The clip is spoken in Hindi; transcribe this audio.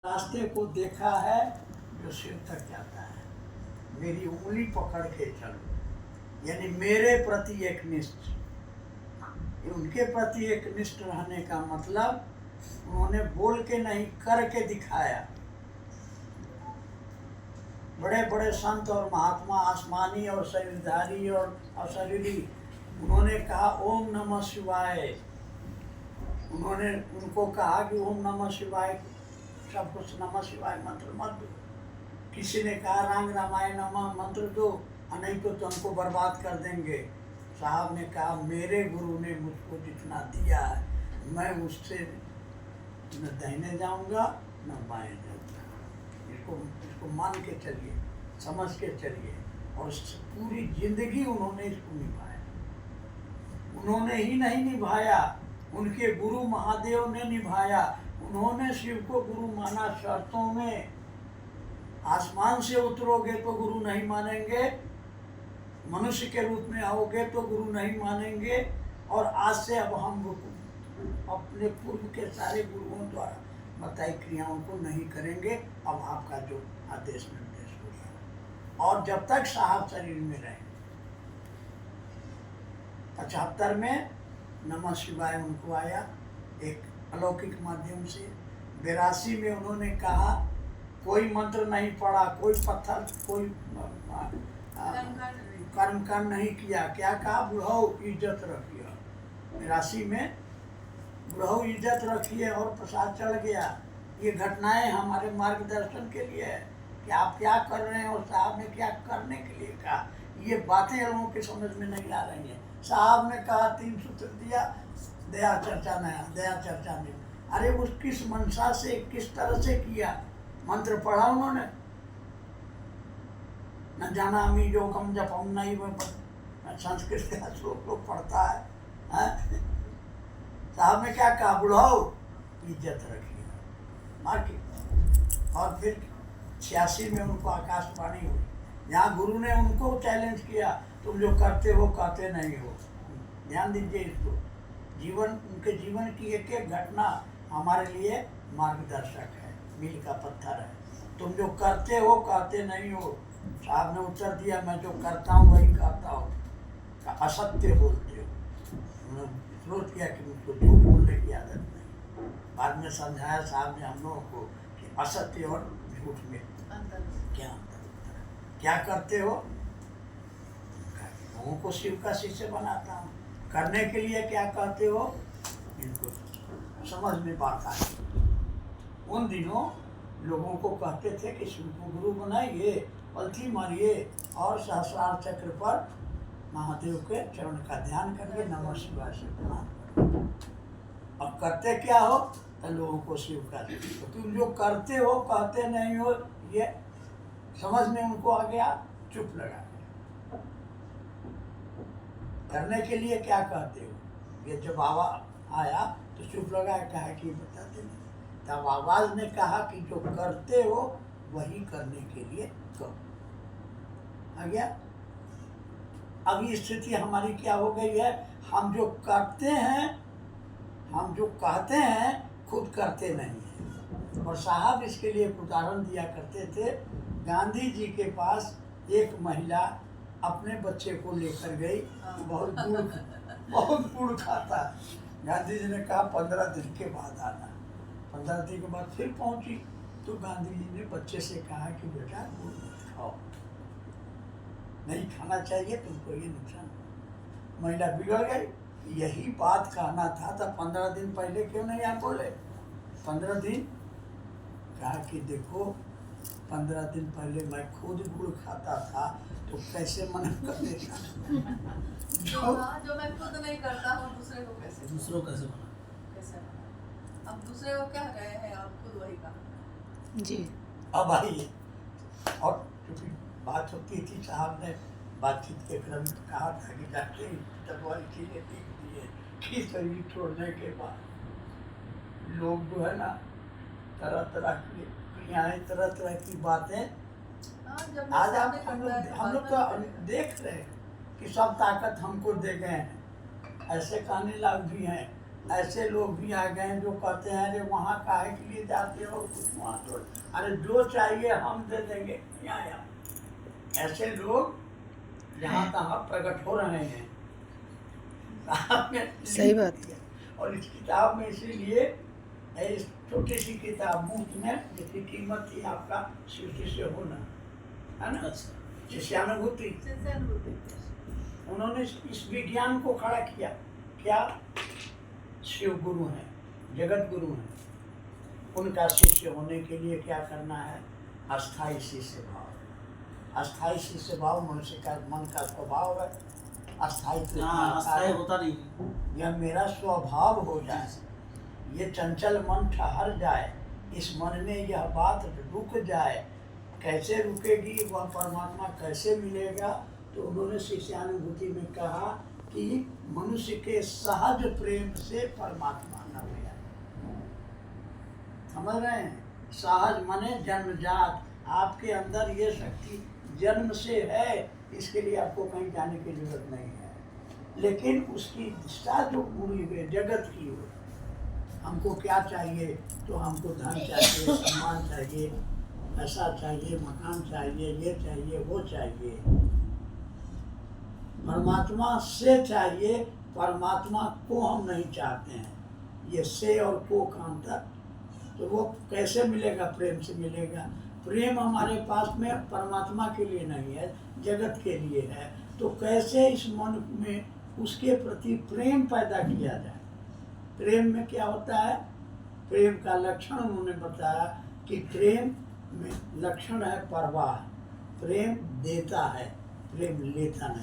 रास्ते को देखा है जो सिर तक जाता है। मेरी उंगली पकड़ के चलो, यानी मेरे प्रति एक निष्ठ। उनके प्रति एक निष्ठ रहने का मतलब उन्होंने बोल के नहीं, करके दिखाया। बड़े बड़े संत और महात्मा, आसमानी और शरीरधारी और अशरीरी, उन्होंने कहा ओम नमः शिवाय। उन्होंने उनको कहा कि ओम नमः शिवाय, सब कुछ नमः शिवाय मंत्र मत दो। किसी ने कहा रांग रामायण नमः मंत्र दो, नहीं तो तुमको बर्बाद कर देंगे। साहब ने कहा मेरे गुरु ने मुझको जितना दिया है, मैं उससे न दाहिने जाऊंगा न बाएं जाऊंगा। इसको मान के चलिए, समझ के चलिए। और पूरी जिंदगी उन्होंने इसको निभाया। उन्होंने ही नहीं निभाया, उनके गुरु महादेव ने निभाया। उन्होंने शिव को गुरु माना शर्तों में। आसमान से उतरोगे तो गुरु नहीं मानेंगे, मनुष्य के रूप में आओगे तो गुरु नहीं मानेंगे। और आज से अब हम अपने पूर्व के सारे गुरुओं द्वारा बताई क्रियाओं को नहीं करेंगे। अब आपका जो आदेश निर्देश होगा, और जब तक साहब शरीर में रहे। 75 में नमः शिवाय उनको आया एक अलौकिक माध्यम से। 82 में उन्होंने कहा कोई मंत्र नहीं पढ़ा, कोई पत्थर, कोई कर्मकांड नहीं किया। क्या कहा? बुढ़ाओ इज्जत रखिए। 82 में बुढ़ाओ इज्जत रखिए और प्रसाद चढ़ गया। ये घटनाएं हमारे मार्गदर्शन के लिए है कि आप क्या कर रहे हैं और साहब ने क्या करने के लिए कहा। ये बातें लोगों के समझ में नहीं आ रही हैं। साहब ने कहा 3 सूत्र दिया, दया चर्चा नया, दया चर्चा नहीं। अरे उस किस मंशा से, किस तरह से किया? मंत्र पढ़ा उन्होंने? न जाना अमी योगम जपम नहीं, संस्कृत का श्लोक लोग पढ़ता है। साहब ने क्या कहा? बुढ़ाओ इज्जत रखिए, मार के। और फिर 86 में उनको आकाशवाणी हुई, जहाँ गुरु ने उनको चैलेंज किया, तुम जो करते हो कहते नहीं हो। ध्यान दीजिए इसको। जीवन, उनके जीवन की एक एक घटना हमारे लिए मार्गदर्शक है, मील का पत्थर है। तुम जो करते हो कहते नहीं हो। साहब ने उत्तर दिया मैं जो करता हूँ वही कहता हूँ, असत्य बोलते हो। उन्होंने विरोध किया कि मुझको झूठ बोलने की आदत नहीं। बाद में समझाया साहब ने हम लोगों को कि असत्य और झूठ में क्या अंतर होता है, क्या करते हो। लोगों को शिव का शिष्य बनाता हूँ, करने के लिए क्या कहते हो, इनको समझ में बात आई। उन दिनों लोगों को कहते थे कि शिव को गुरु बनाइए, पलथी मारिए और सहस्रार चक्र पर महादेव के चरण का ध्यान करिए, नमः शिवाय से प्रणाम करिए। और करते क्या हो तो लोगों को शिव का, तो तुम जो करते हो कहते नहीं हो, ये समझ में उनको आ गया, चुप लगा गया। करने के लिए क्या कहते हो, ये जब आवाज आया तो चुप लगा, कहा कि बताते नहीं। तब आवाज ने कहा कि जो करते हो वही करने के लिए करो। आ गया। अभी स्थिति हमारी क्या हो गई है, हम जो करते हैं, हम जो कहते हैं, खुद करते नहीं हैं। और साहब इसके लिए एक उदाहरण दिया करते थे। गांधी जी के पास एक महिला अपने बच्चे को लेकर गई, बहुत गुड़ खाता। गांधी जी ने कहा 15 दिन के बाद आना। 15 दिन के बाद फिर पहुंची तो गांधी जी ने बच्चे से कहा कि बेटा गुड़ मत खाओ, नहीं खाना चाहिए, तुमको ये नुकसान। महिला बिगड़ गई। यही बात कहना था तो 15 दिन पहले क्यों नहीं आप बोले? 15 दिन कहा कि देखो 15 दिन पहले मैं खुद गुड़ खाता था, तो कैसे मना कर देता। जो मैं खुद नहीं करता हूँ दूसरे को कैसे मना? अब दूसरे को क्या कहे हैं, आप खुद वही कहा जी। अब आइए, और क्योंकि बात होती थी, साहब ने बातचीत के क्रम में कहा था कि जाके दवाई चीजें लिख दिए कि शरीर छोड़ने के बाद लोग जो है ना तरह तरह की क्रियाएं, तरह तरह की बातें। आज आप हम लोग तो देख रहे हैं कि सब ताकत हमको दे गए हैं। ऐसे कहने लायक भी हैं ऐसे लोग भी आ गए हैं जो कहते हैं अरे वहाँ काहे के लिए जाते हो, कुछ वहाँ तो अरे जो चाहिए हम दे देंगे, यहाँ ऐसे लोग जहाँ तहाँ प्रकट हो रहे हैं। सही बात। और इस किताब में इसीलिए इस छोटी सी किताब मुफ्त में, जिसकी कीमत थी आपका सृष्टि से होना, है ना, शिष्यानुभूति, उन्होंने इस विज्ञान को खड़ा किया। क्या? शिव गुरु हैं, जगत गुरु हैं, उनका शिष्य होने के लिए क्या करना है? अस्थाई शिष्य भाव। अस्थाई शिष्य भाव मनुष्य का मन का स्वभाव है, अस्थाई होता नहीं। यह मेरा स्वभाव हो जाए, ये चंचल मन ठहर जाए, इस मन में यह बात रुक जाए। कैसे रुकेगी वह परमात्मा कैसे मिलेगा? तो उन्होंने शिष्यानुभूति में कहा कि मनुष्य के सहज प्रेम से परमात्मा न मिला। समझ रहे हैं? सहज माने जन्मजात, आपके अंदर ये शक्ति जन्म से है, इसके लिए आपको कहीं जाने की जरूरत नहीं है। लेकिन उसकी दिशा जो मुड़ी हुई जगत की हो, हमको क्या चाहिए? तो हमको धन चाहिए, सम्मान चाहिए, पैसा चाहिए, मकान चाहिए, ये चाहिए, वो चाहिए। परमात्मा से चाहिए, परमात्मा को हम नहीं चाहते हैं। ये से और को का अंतर, तो वो कैसे मिलेगा? प्रेम से मिलेगा। प्रेम हमारे पास में परमात्मा के लिए नहीं है, जगत के लिए है। तो कैसे इस मन में उसके प्रति प्रेम पैदा किया जाए? प्रेम में क्या होता है? प्रेम का लक्षण उन्होंने बताया कि प्रेम में लक्षण है परवाह। प्रेम देता है, प्रेम लेता नहीं।